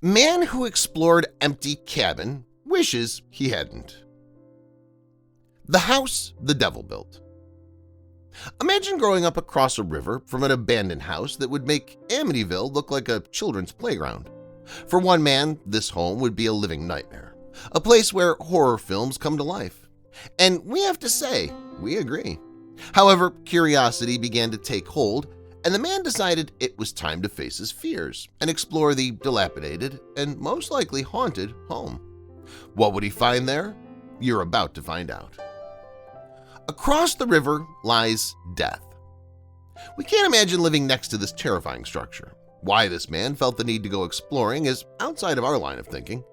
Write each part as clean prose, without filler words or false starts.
Man who explored empty cabin wishes he hadn't. The house the devil built. Imagine growing up across a river from an abandoned house that would make Amityville look like a children's playground. For one man, this home would be a living nightmare, a place where horror films come to life. And we have to say, we agree. However, curiosity began to take hold, and the man decided it was time to face his fears and explore the dilapidated and most likely haunted home. What would he find there? You're about to find out. Across the river lies death. We can't imagine living next to this terrifying structure. Why this man felt the need to go exploring is outside of our line of thinking.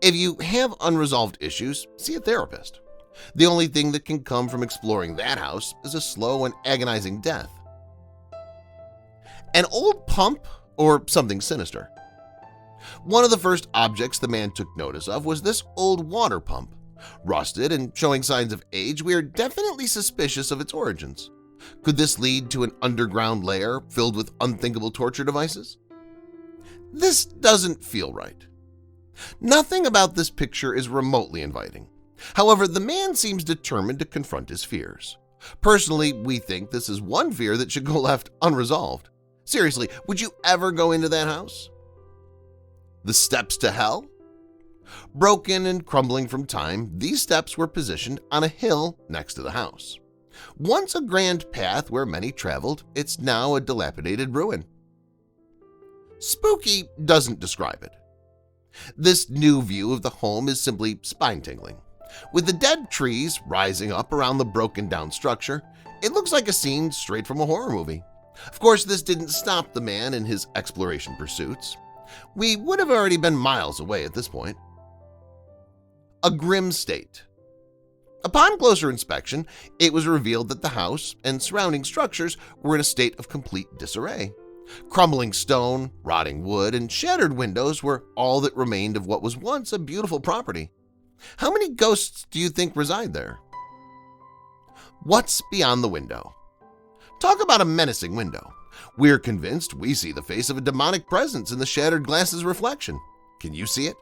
If you have unresolved issues, see a therapist. The only thing that can come from exploring that house is a slow and agonizing death. An old pump or something sinister. One of the first objects the man took notice of was this old water pump. Rusted and showing signs of age, we are definitely suspicious of its origins. Could this lead to an underground lair filled with unthinkable torture devices? This doesn't feel right. Nothing about this picture is remotely inviting. However, the man seems determined to confront his fears. Personally, we think this is one fear that should go left unresolved. Seriously, would you ever go into that house? The steps to hell? Broken and crumbling from time, these steps were positioned on a hill next to the house. Once a grand path where many traveled, it's now a dilapidated ruin. Spooky doesn't describe it. This new view of the home is simply spine-tingling. With the dead trees rising up around the broken-down structure, it looks like a scene straight from a horror movie. Of course, this didn't stop the man in his exploration pursuits. We would have already been miles away at this point. A grim state. Upon closer inspection, it was revealed that the house and surrounding structures were in a state of complete disarray. Crumbling stone, rotting wood, and shattered windows were all that remained of what was once a beautiful property. How many ghosts do you think reside there? What's beyond the window? Talk about a menacing window. We're convinced we see the face of a demonic presence in the shattered glass's reflection. Can you see it?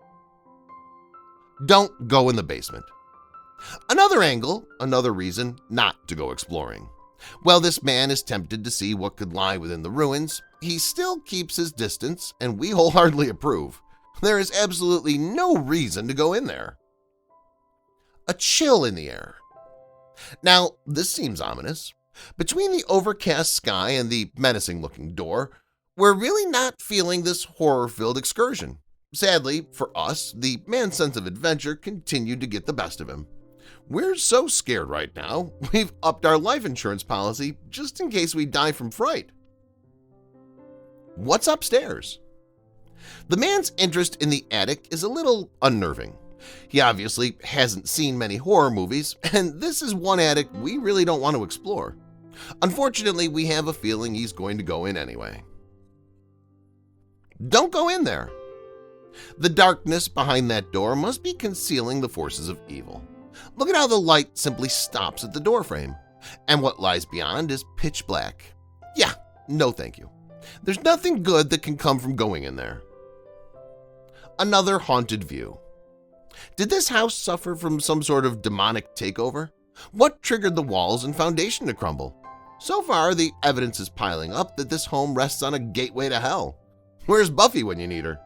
Don't go in the basement. Another angle, another reason not to go exploring. While this man is tempted to see what could lie within the ruins, he still keeps his distance, and we wholeheartedly approve. There is absolutely no reason to go in there. A chill in the air. Now, this seems ominous. Between the overcast sky and the menacing-looking door, we're really not feeling this horror-filled excursion. Sadly, for us, the man's sense of adventure continued to get the best of him. We're so scared right now, we've upped our life insurance policy just in case we die from fright. What's upstairs? The man's interest in the attic is a little unnerving. He obviously hasn't seen many horror movies, and this is one attic we really don't want to explore. Unfortunately, we have a feeling he's going to go in anyway. Don't go in there. The darkness behind that door must be concealing the forces of evil. Look at how the light simply stops at the doorframe, and what lies beyond is pitch black. Yeah, no thank you. There's nothing good that can come from going in there. Another haunted view. Did this house suffer from some sort of demonic takeover? What triggered the walls and foundation to crumble? So far, the evidence is piling up that this home rests on a gateway to hell. Where's Buffy when you need her?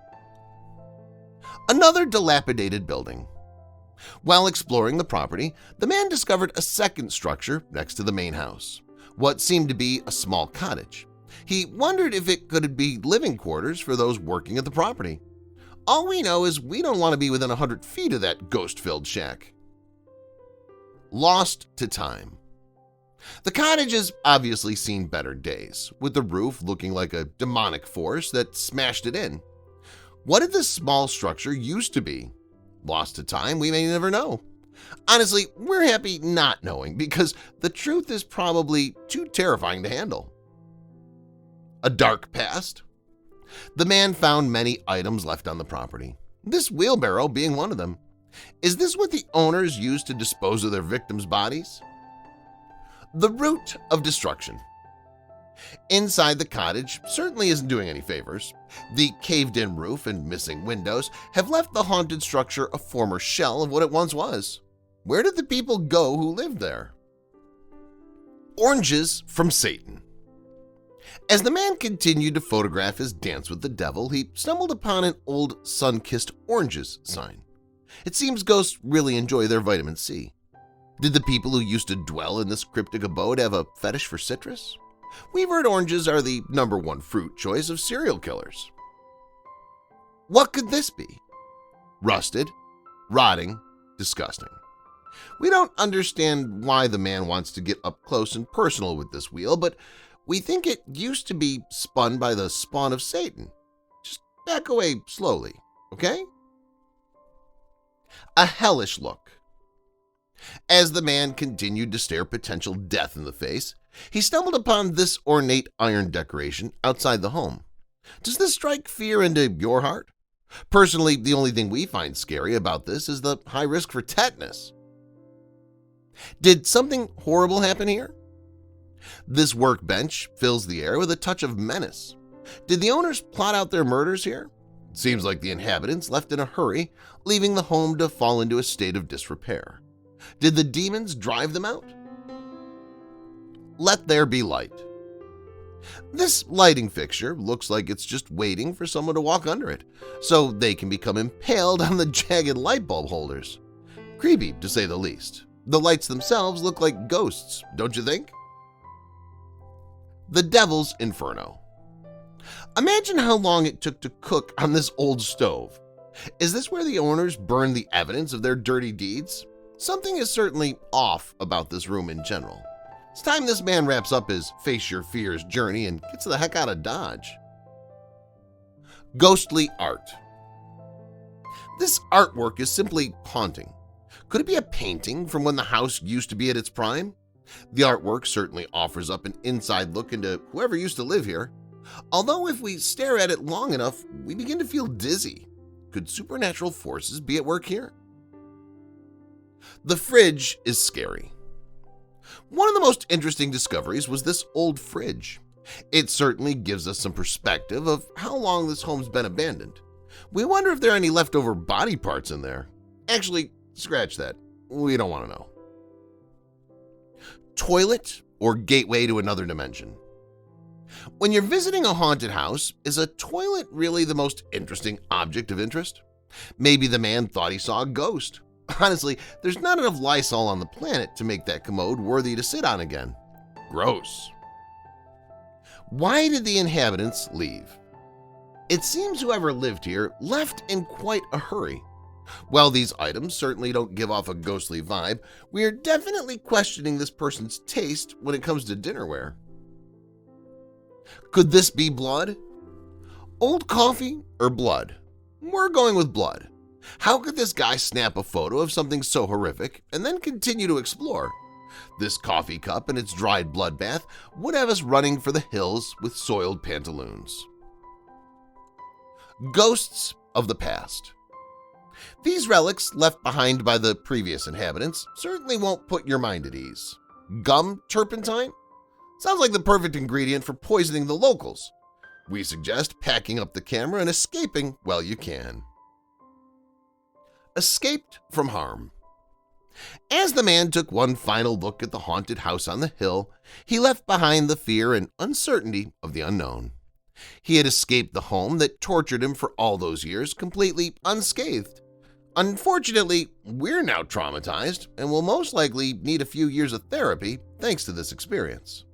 Another dilapidated building. While exploring the property, the man discovered a second structure next to the main house, what seemed to be a small cottage. He wondered if it could be living quarters for those working at the property. All we know is we don't want to be within 100 feet of that ghost-filled shack. Lost to time. The cottage has obviously seen better days, with the roof looking like a demonic force that smashed it in. What did this small structure used to be? Lost to time, we may never know. Honestly, we're happy not knowing because the truth is probably too terrifying to handle. A dark past? The man found many items left on the property, this wheelbarrow being one of them. Is this what the owners used to dispose of their victims' bodies? The root of destruction. Inside the cottage certainly isn't doing any favors. The caved-in roof and missing windows have left the haunted structure a former shell of what it once was. Where did the people go who lived there? Oranges from Satan. As the man continued to photograph his dance with the devil, he stumbled upon an old sun-kissed oranges sign. It seems ghosts really enjoy their vitamin C. Did the people who used to dwell in this cryptic abode have a fetish for citrus? We've heard oranges are the #1 fruit choice of serial killers. What could this be? Rusted, rotting, disgusting. We don't understand why the man wants to get up close and personal with this wheel, but we think it used to be spun by the spawn of Satan. Just back away slowly, okay? A hellish look. As the man continued to stare potential death in the face, he stumbled upon this ornate iron decoration outside the home. Does this strike fear into your heart? Personally, the only thing we find scary about this is the high risk for tetanus. Did something horrible happen here? This workbench fills the air with a touch of menace. Did the owners plot out their murders here? It seems like the inhabitants left in a hurry, leaving the home to fall into a state of disrepair. Did the demons drive them out? Let there be light. This lighting fixture looks like it's just waiting for someone to walk under it, so they can become impaled on the jagged light bulb holders. Creepy, to say the least. The lights themselves look like ghosts, don't you think? The Devil's Inferno. Imagine how long it took to cook on this old stove. Is this where the owners burned the evidence of their dirty deeds? Something is certainly off about this room in general. It's time this man wraps up his Face Your Fears journey and gets the heck out of Dodge. Ghostly art. This artwork is simply haunting. Could it be a painting from when the house used to be at its prime? The artwork certainly offers up an inside look into whoever used to live here. Although if we stare at it long enough, we begin to feel dizzy. Could supernatural forces be at work here? The fridge is scary. One of the most interesting discoveries was this old fridge. It certainly gives us some perspective of how long this home's been abandoned. We wonder if there are any leftover body parts in there. Actually, scratch that. We don't want to know. Toilet or gateway to another dimension. When you're visiting a haunted house, is a toilet really the most interesting object of interest? Maybe the man thought he saw a ghost. Honestly, there's not enough Lysol on the planet to make that commode worthy to sit on again. Gross. Why did the inhabitants leave? It seems whoever lived here left in quite a hurry. While these items certainly don't give off a ghostly vibe, we are definitely questioning this person's taste when it comes to dinnerware. Could this be blood? Old coffee or blood? We're going with blood. How could this guy snap a photo of something so horrific and then continue to explore? This coffee cup and its dried bloodbath would have us running for the hills with soiled pantaloons. Ghosts of the past. These relics left behind by the previous inhabitants certainly won't put your mind at ease. Gum turpentine? Sounds like the perfect ingredient for poisoning the locals. We suggest packing up the camera and escaping while you can. Escaped from harm. As the man took one final look at the haunted house on the hill, he left behind the fear and uncertainty of the unknown. He had escaped the home that tortured him for all those years completely unscathed. Unfortunately, we're now traumatized and will most likely need a few years of therapy thanks to this experience.